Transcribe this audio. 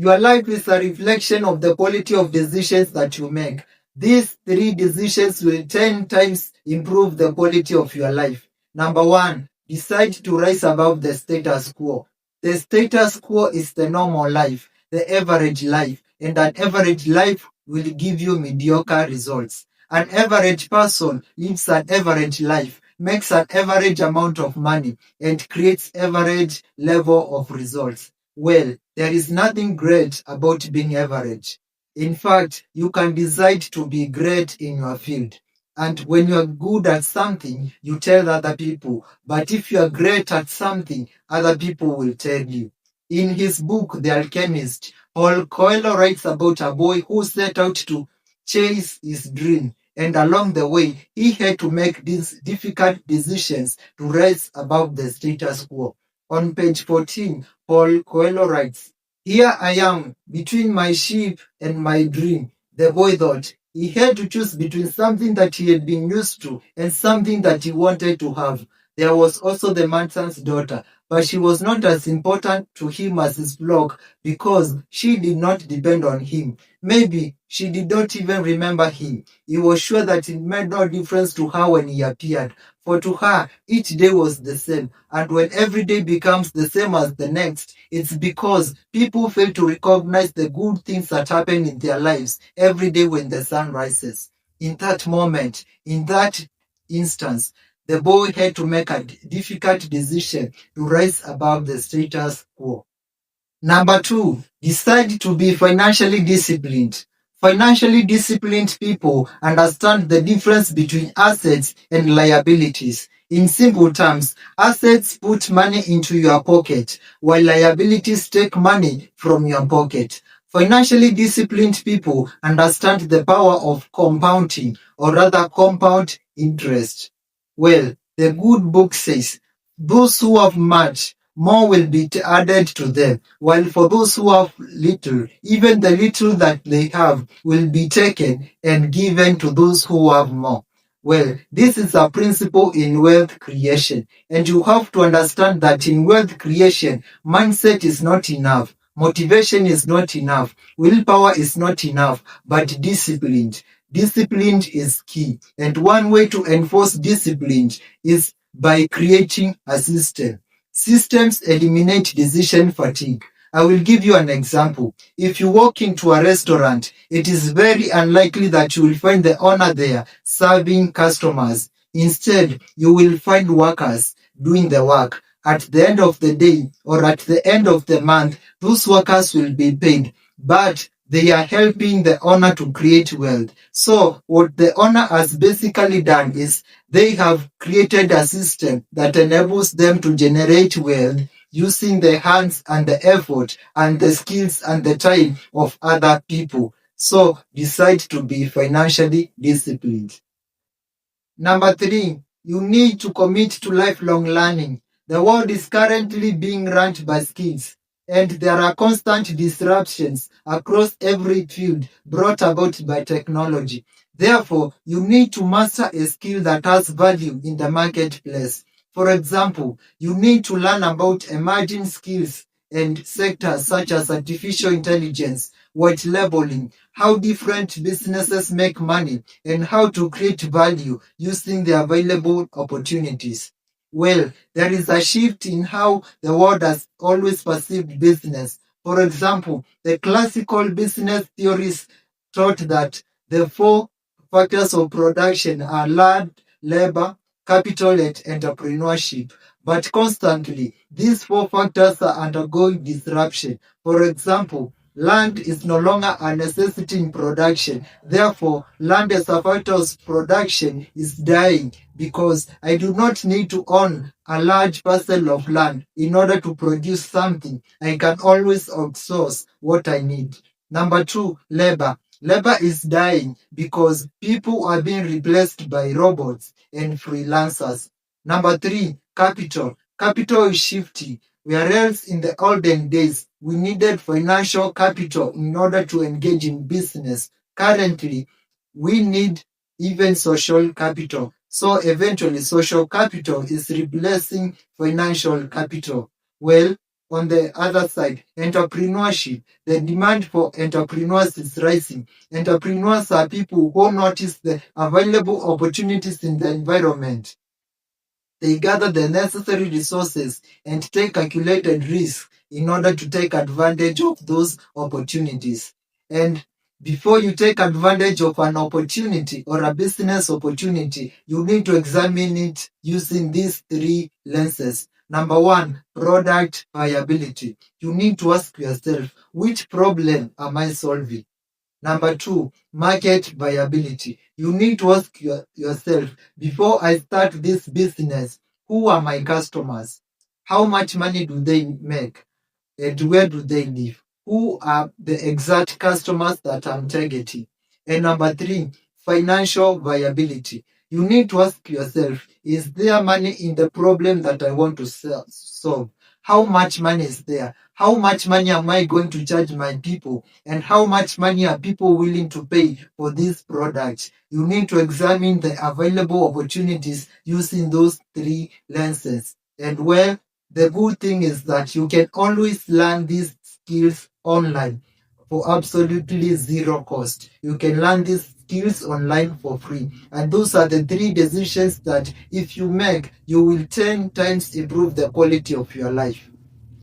Your life is a reflection of the quality of decisions that you make. These three decisions will 10 times improve the quality of your life. Number one, decide to rise above the status quo. The status quo is the normal life, the average life, and an average life will give you mediocre results. An average person lives an average life, makes an average amount of money, and creates average level of results. Well, there is nothing great about being average. In fact, you can decide to be great in your field. And when you're good at something, you tell other people. But if you're great at something, other people will tell you. In his book, The Alchemist, Paul Coelho writes about a boy who set out to chase his dream. And along the way, he had to make these difficult decisions to rise above the status quo. On page 14, Paul Coelho writes, "Here I am, between my sheep and my dream." The boy thought he had to choose between something that he had been used to and something that he wanted to have. There was also the merchant's daughter, but she was not as important to him as his flock because she did not depend on him. Maybe she did not even remember him. He was sure that it made no difference to her when he appeared, for to her each day was the same. And when every day becomes the same as the next, it's because people fail to recognize the good things that happen in their lives every day when the sun rises. In that moment, in that instance, the boy had to make a difficult decision to rise above the status quo. Number two, decide to be financially disciplined. Financially disciplined people understand the difference between assets and liabilities. In simple terms, assets put money into your pocket, while liabilities take money from your pocket. Financially disciplined people understand the power of compounding, or rather compound interest. Well, the good book says, those who have much, more will be added to them, while for those who have little, even the little that they have will be taken and given to those who have more. Well, this is a principle in wealth creation, and you have to understand that in wealth creation, mindset is not enough, motivation is not enough, willpower is not enough, but disciplined. Disciplined is key, and one way to enforce discipline is by creating a system. Systems eliminate decision fatigue. I will give you an example. If you walk into a restaurant, it is very unlikely that you will find the owner there serving customers. Instead, you will find workers doing the work. At the end of the day or at the end of the month, those workers will be paid, but they are helping the owner to create wealth. So what the owner has basically done is they have created a system that enables them to generate wealth using the hands and the effort and the skills and the time of other people. So decide to be financially disciplined. Number three, you need to commit to lifelong learning. The world is currently being run by skills, and there are constant disruptions across every field brought about by technology. Therefore, you need to master a skill that has value in the marketplace. For example, you need to learn about emerging skills and sectors such as artificial intelligence, white labeling, how different businesses make money, and how to create value using the available opportunities. Well, there is a shift in how the world has always perceived business. For example, the classical business theories taught that the four factors of production are land, labor, capital, and entrepreneurship. But constantly, these four factors are undergoing disruption. For example, land is no longer a necessity in production. Therefore, land as a factor of production is dying because I do not need to own a large parcel of land in order to produce something. I can always outsource what I need. Number two, labor. Labor is dying because people are being replaced by robots and freelancers. Number three, capital. Capital is shifting. Whereas in the olden days, we needed financial capital in order to engage in business. Currently, we need even social capital. So eventually, social capital is replacing financial capital. Well, on the other side, entrepreneurship. The demand for entrepreneurs is rising. Entrepreneurs are people who notice the available opportunities in the environment. They gather the necessary resources and take calculated risks in order to take advantage of those opportunities. And before you take advantage of an opportunity or a business opportunity, you need to examine it using these three lenses. Number one, product viability. You need to ask yourself, which problem am I solving? Number two, market viability. You need to ask yourself, before I start this business, who are my customers? How much money do they make? And where do they live? Who are the exact customers that I'm targeting? And number three, financial viability. You need to ask yourself, is there money in the problem that I want to solve? How much money is there? How much money am I going to charge my people? And how much money are people willing to pay for this product? You need to examine the available opportunities using those three lenses. And well, the good thing is that you can always learn these skills online for absolutely zero cost. You can learn these skills online for free. And those are the three decisions that if you make, you will 10 times improve the quality of your life.